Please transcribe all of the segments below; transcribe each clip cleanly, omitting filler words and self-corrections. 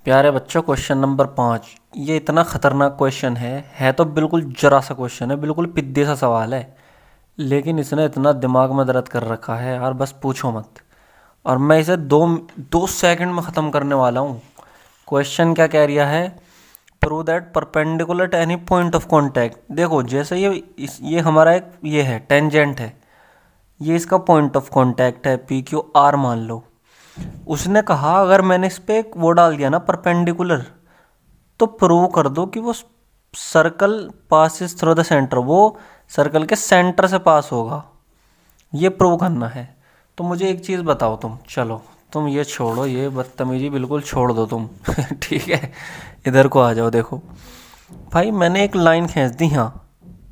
प्यारे बच्चों, question number 5। ये इतना खतरनाक क्वेश्चन है तो बिल्कुल जरा सा क्वेश्चन है, बिल्कुल पिद्दे सा सवाल है। लेकिन इसने इतना दिमाग में दर्द कर रखा है यार, बस पूछो मत। और मैं इसे दो दो सेकंड में ख़त्म करने वाला हूँ। क्वेश्चन क्या कह रिया है? Prove that perpendicular to any point of contact. देखो, जैसे ये हमारा एक ये है टेंजेंट है, ये इसका पॉइंट ऑफ कांटेक्ट है, पी क्यू आर मान लो। उसने कहा अगर मैंने इस पे एक वो डाल दिया ना परपेंडिकुलर, तो प्रूव कर दो कि वो circle passes through the centre, वो सर्कल के सेंटर से पास होगा। ये प्रूव करना है। तो मुझे एक चीज़ बताओ तुम, चलो तुम ये छोड़ो, ये बदतमीजी बिल्कुल छोड़ दो तुम। ठीक है, इधर को आ जाओ। देखो भाई, मैंने एक लाइन खींच दी यहाँ।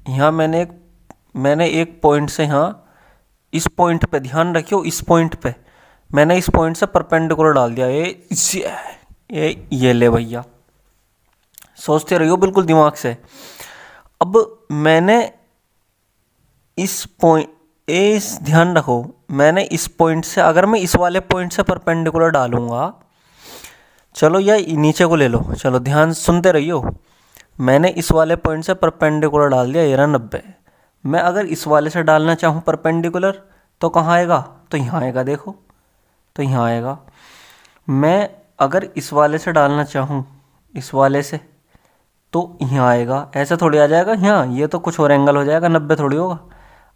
यहाँ मैंने एक पॉइंट से यहाँ इस पॉइंट पे ध्यान रखियो, इस पॉइंट पे मैंने इस पॉइंट से परपेंडिकुलर डाल दिया। ये ले भैया, सोचते रहियो बिल्कुल दिमाग से। अब मैंने इस पॉइंट इस ध्यान रखो, मैंने इस पॉइंट से, अगर मैं इस वाले पॉइंट से परपेंडिकुलर डालूंगा, चलो या नीचे को ले लो, चलो ध्यान सुनते रहियो। मैंने इस वाले पॉइंट से परपेंडिकुलर डाल दिया, ये रहा 90। मैं अगर इस वाले से डालना चाहूँ परपेंडिकुलर, तो कहाँ आएगा? तो यहाँ आएगा। देखो, तो यहाँ आएगा। मैं अगर इस वाले से डालना चाहूँ, इस वाले से, तो यहाँ आएगा। ऐसे थोड़ी आ जाएगा यहाँ, ये तो कुछ और एंगल हो जाएगा, 90 थोड़ी होगा।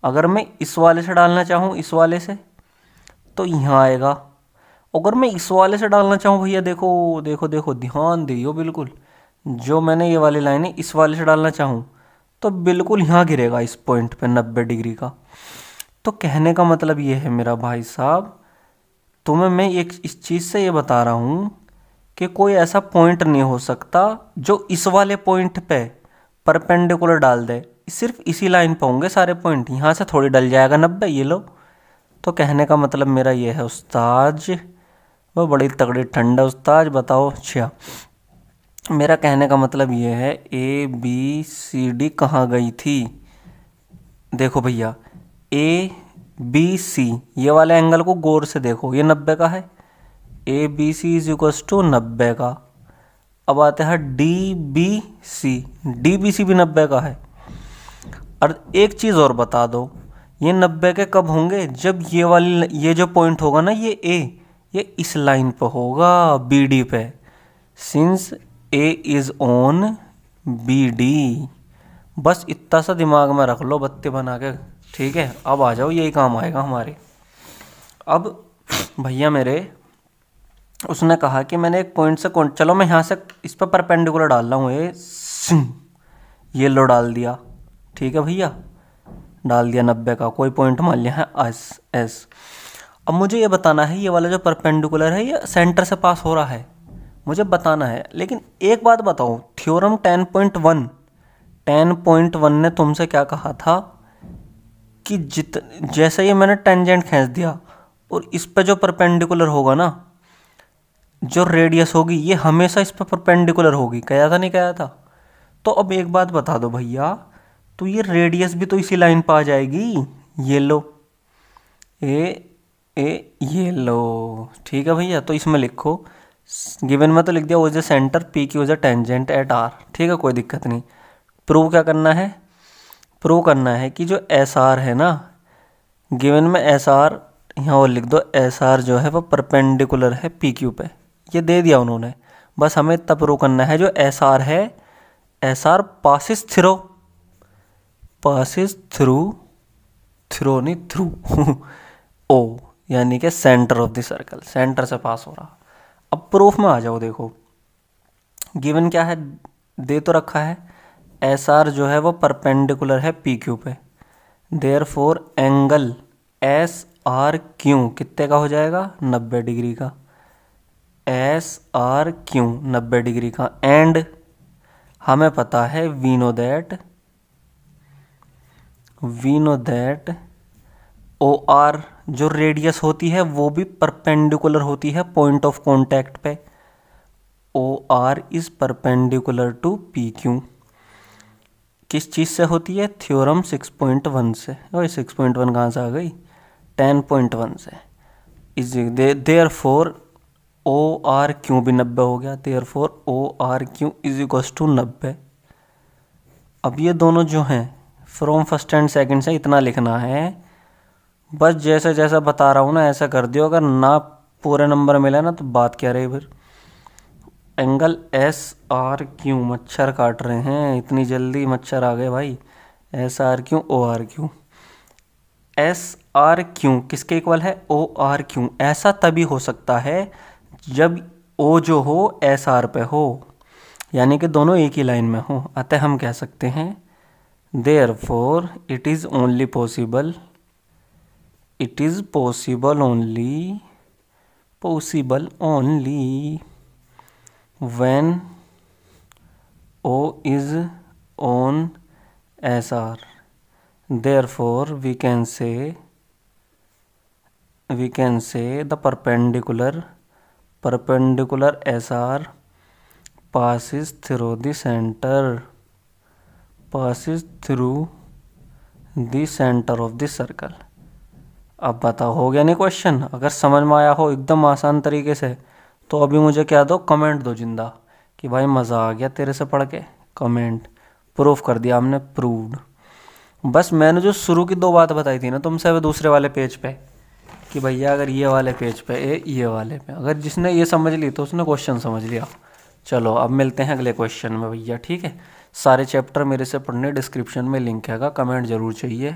अगर मैं इस वाले से डालना चाहूँ, इस वाले से, तो यहाँ आएगा। अगर मैं इस वाले से डालना चाहूँ भैया, देखो देखो देखो, ध्यान दियो बिल्कुल। जो मैंने ये वाली लाइन है इस वाले से डालना चाहूँ, तो बिल्कुल यहाँ गिरेगा, इस पॉइंट पे 90 डिग्री का। तो कहने का मतलब ये है मेरा भाई साहब, तुम्हें मैं एक इस चीज़ से ये बता रहा हूँ कि कोई ऐसा पॉइंट नहीं हो सकता जो इस वाले पॉइंट पे परपेंडिकुलर डाल दे। सिर्फ इसी लाइन पे होंगे सारे पॉइंट, यहाँ से थोड़ी डल जाएगा 90। ये लो। तो कहने का मतलब मेरा ये है उस्ताद, वो बड़ी तगड़ी ठंड है उस्ताद। बताओ। अच्छा, मेरा कहने का मतलब ये है, ए बी सी डी कहाँ गई थी? देखो भैया, ए बी सी, ये वाले एंगल को गौर से देखो, ये 90 का है। A B C is equals to 90 का। अब आते हैं D B C, D B C भी 90 का है। और एक चीज़ और बता दो, ये 90 के कब होंगे? जब ये जो पॉइंट होगा ना, ये ए, ये इस लाइन पर होगा, बी डी पे। Since A is on B D. बस इतना सा दिमाग में रख लो बत्ती बना के। ठीक है, अब आ जाओ, यही काम आएगा हमारे। अब भैया मेरे, उसने कहा कि मैंने एक पॉइंट से चलो मैं यहाँ से इस पर परपेंडिकुलर डाल रहा हूँ, ये लो डाल दिया। ठीक है भैया, डाल दिया 90 का। कोई पॉइंट मान लिया है एस एस। अब मुझे ये बताना है, ये वाला जो परपेंडिकुलर है ये सेंटर से पास हो रहा है, मुझे बताना है। लेकिन एक बात बताओ, थ्योरम 10.1 ने तुमसे क्या कहा था कि जैसे ही मैंने टेंजेंट खींच दिया और इस पे जो परपेंडिकुलर होगा ना, जो रेडियस होगी, ये हमेशा इस पे परपेंडिकुलर होगी। कहा था नहीं कहा था? तो अब एक बात बता दो भैया, तो ये रेडियस भी तो इसी लाइन पर आ जाएगी। ये लो, ये लो। ठीक है भैया, तो इसमें लिखो, गिवन में तो लिख दिया, वो is centre, P Q is a tangent at R. ठीक है, कोई दिक्कत नहीं। प्रूव क्या करना है? प्रूव करना है कि जो एस आर है ना, गिवन में एस आर, यहाँ और लिख दो, एस आर जो है वो परपेंडिकुलर है पी क्यू पे। ये दे दिया उन्होंने। बस हमें तब प्रूव करना है, जो एस आर है, एस आर पासिस थ्रू नहीं थ्रू ओ, यानी कि centre of the circle, centre से पास हो रहा। अब प्रूफ में आ जाओ। देखो, गिवन क्या है, दे तो रखा है, एस आर जो है वो परपेंडिकुलर है पी क्यू पे। Therefore angle S R Q कितने का हो जाएगा? 90 डिग्री का। एस आर क्यू 90 डिग्री का। एंड हमें पता है, we know that O R जो रेडियस होती है वो भी परपेंडिकुलर होती है पॉइंट ऑफ कांटेक्ट पे। O R is perpendicular to P Q. किस चीज़ से होती है? थ्योरम 6.1 से। और 6.1 कहाँ से आ गई? 10.1 से। Is therefore O R Q भी 90 हो गया, therefore O R Q is equals to 90। अब ये दोनों जो हैं फ्रॉम फर्स्ट एंड सेकंड से इतना लिखना है, बस जैसे जैसा बता रहा हूँ ना ऐसा कर दियो। अगर ना पूरे नंबर मिले ना तो बात क्या रही फिर। एंगल एस आर क्यू, मच्छर काट रहे हैं, इतनी जल्दी मच्छर आ गए भाई। S R Q O R Q, S R Q किसके इक्वल है, ओ आर क्यू। ऐसा तभी हो सकता है जब ओ जो हो एस आर पे हो, यानी कि दोनों एक ही लाइन में हो। अतः हम कह सकते हैं therefore it is only possible, it is possible only, possible only when O is on SR. Therefore we can say the perpendicular SR passes through the center, passes through the center of the circle। अब बताओ हो गया नहीं question. अगर समझ में आया हो एकदम आसान तरीके से तो अभी मुझे क्या दो, कमेंट दो जिंदा कि भाई मज़ा आ गया तेरे से पढ़ के। कमेंट, प्रूफ कर दिया हमने, प्रूव्ड। बस मैंने जो शुरू की 2 बात बताई थी ना तुमसे, अब दूसरे वाले पेज पे कि भैया अगर ये वाले पेज पे ये वाले पे अगर जिसने ये समझ ली तो उसने क्वेश्चन समझ लिया। चलो अब मिलते हैं अगले क्वेश्चन में भैया, ठीक है। सारे चैप्टर मेरे से पढ़ने डिस्क्रिप्शन में लिंक हैगा, कमेंट जरूर चाहिए।